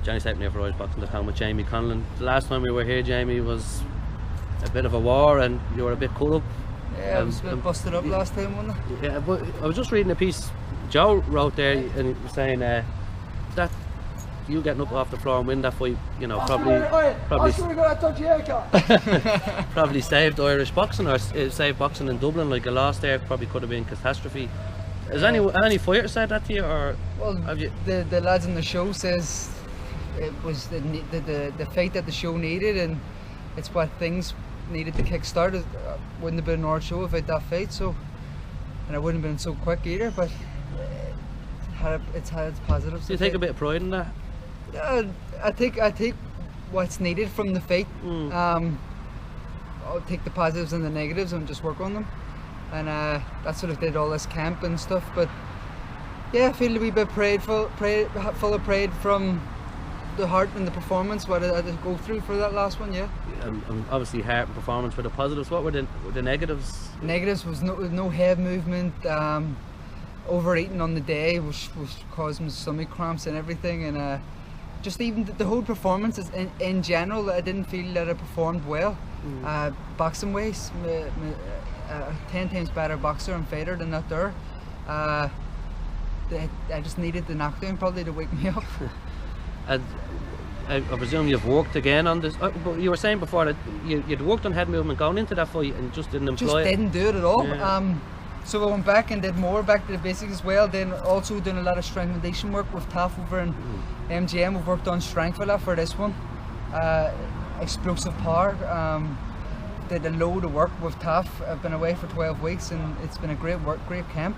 Johnny's taking me for Irish boxing the town with Jamie Conlan. The last time we were here, Jamie, was a bit of a war and you were a bit cut up. Yeah, I was a bit busted up last time, wasn't I? Yeah, but I was just reading a piece Joe wrote there, and he was saying that you getting up off the floor and win that fight, you know, probably saved Irish boxing, or saved boxing in Dublin. Like a loss there probably could have been catastrophe. Has any fighter said that to you, or well, have you? The lads in the show says it was the fight that the show needed, and it's what things needed to kick-start. It wouldn't have been our show without that fight, so, and it wouldn't have been so quick either, but it's had its positives. Do you take a bit of pride in that? I take what's needed from the fight. I'll take the positives and the negatives and just work on them, and that's what I did all this camp and stuff. But yeah, I feel a wee bit full of pride from the heart and the performance, what I had to go through for that last one. Yeah. Obviously heart and performance were the positives. What were the negatives? Negatives was no head movement, overeating on the day, which caused me stomach cramps and everything, and just even the whole performance in general, I didn't feel that I performed well. Boxing ways, 10 times better boxer and fighter than that there. I just needed the knockdown probably to wake me up. I presume you've worked again on this, but you were saying before that you'd worked on head movement going into that fight and just didn't employ it. Just didn't do it at all. Yeah. So I went back and did more, back to the basics as well. Then also doing a lot of strength foundation work with TAF over in MGM. We've worked on strength a lot for this one. Explosive power. Did a load of work with TAF. I've been away for 12 weeks and it's been a great camp.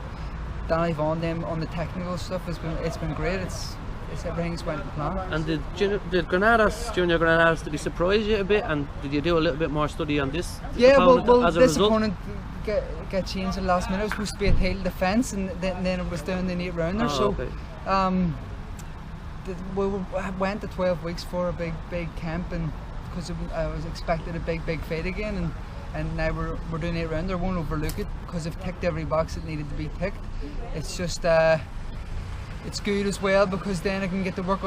Danny Vaughan them on the technical stuff. It's been great. It's everything's went to plan. And did Junior Granados, did he surprise you a bit? And did you do a little bit more study on this? Yeah, well, as a this result? opponent got changed at the last minute. It was supposed to be a title defence, and then it was down the 8 rounder. Okay. We went to 12 weeks for a big camp, and because I was expected a big fight again, and now we're doing 8 rounder. I won't overlook it because I've ticked every box that needed to be ticked. It's just it's good as well because then I can get to work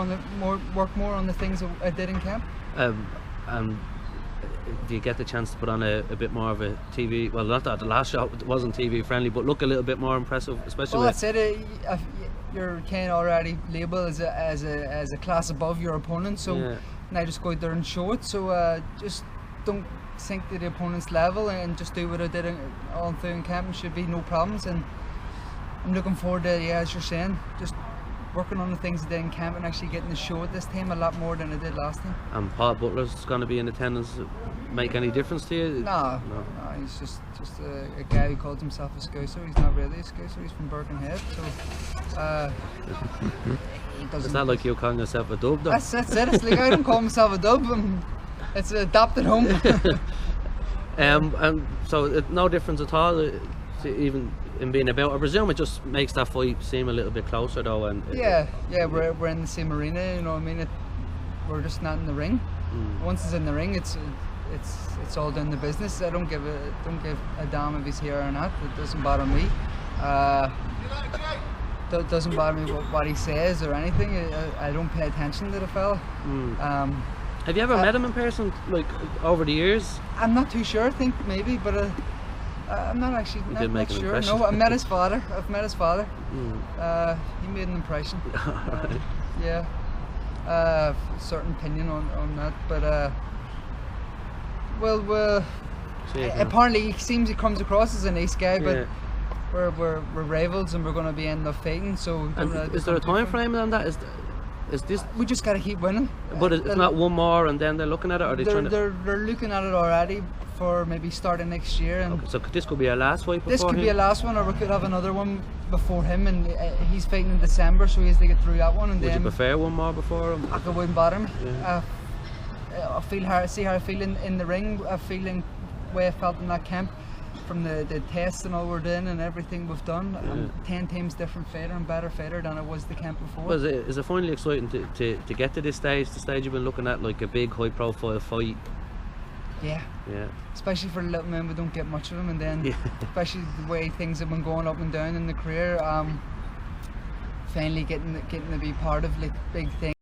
more on the things that I did in camp. Do you get the chance to put on a bit more of a TV? Well, not that the last shot wasn't TV friendly, but look a little bit more impressive, especially. Well, that's it. You're kind of already labelled as a class above your opponent, so yeah. Now just go out there and show it. So just don't sink to the opponent's level and just do what I did all through in camp, and should be no problems. And I'm looking forward to, as you're saying, just working on the things I did in camp and actually getting the show at this time a lot more than I did last time. And Paul Butler's going to be in attendance. Make any difference to you? No, he's just a guy who calls himself a scouser. He's not really a scouser, he's from Birkenhead, so is that like you calling yourself a dub though? That's it, it's like I don't call myself a dub, it's adopted home. And so no difference at all, even in being about. I presume it just makes that fight seem a little bit closer though. And yeah, we're in the same arena, you know what I mean? We're just not in the ring. Once it's in the ring, it's all done the business. I don't give a damn if he's here or not. It doesn't bother me. It doesn't bother me what he says or anything. I don't pay attention to the fella. Have you ever met him in person, like over the years? I'm not too sure. I think maybe, but I'm not actually not sure. No, I met his father. I've met his father. He made an impression. Yeah, certain opinion on that, but well, apparently he comes across as a nice guy, but yeah. We're rivals and we're going to be end up fighting. So is there a time frame on that? Is this? We just got to keep winning. But it's not one more and then they're looking at it, or they're looking at it already for maybe starting next year. And okay, so this could be a last fight before this could be a last one, or we could have another one before him, and he's fighting in December, so he has to get through that one. And would then you prefer one more before him? It wouldn't bother me. Yeah. I feel see how I feel in the ring. I feel the way I felt in that camp from the tests and all we're doing and everything we've done. Yeah. I'm 10 times different fighter and better fighter than I was the camp before. Well, is it finally exciting to get to this stage, the stage you've been looking at, like a big high profile fight? Yeah. Especially for the little men, we don't get much of them, and then especially the way things have been going up and down in the career, finally getting to be part of like big things.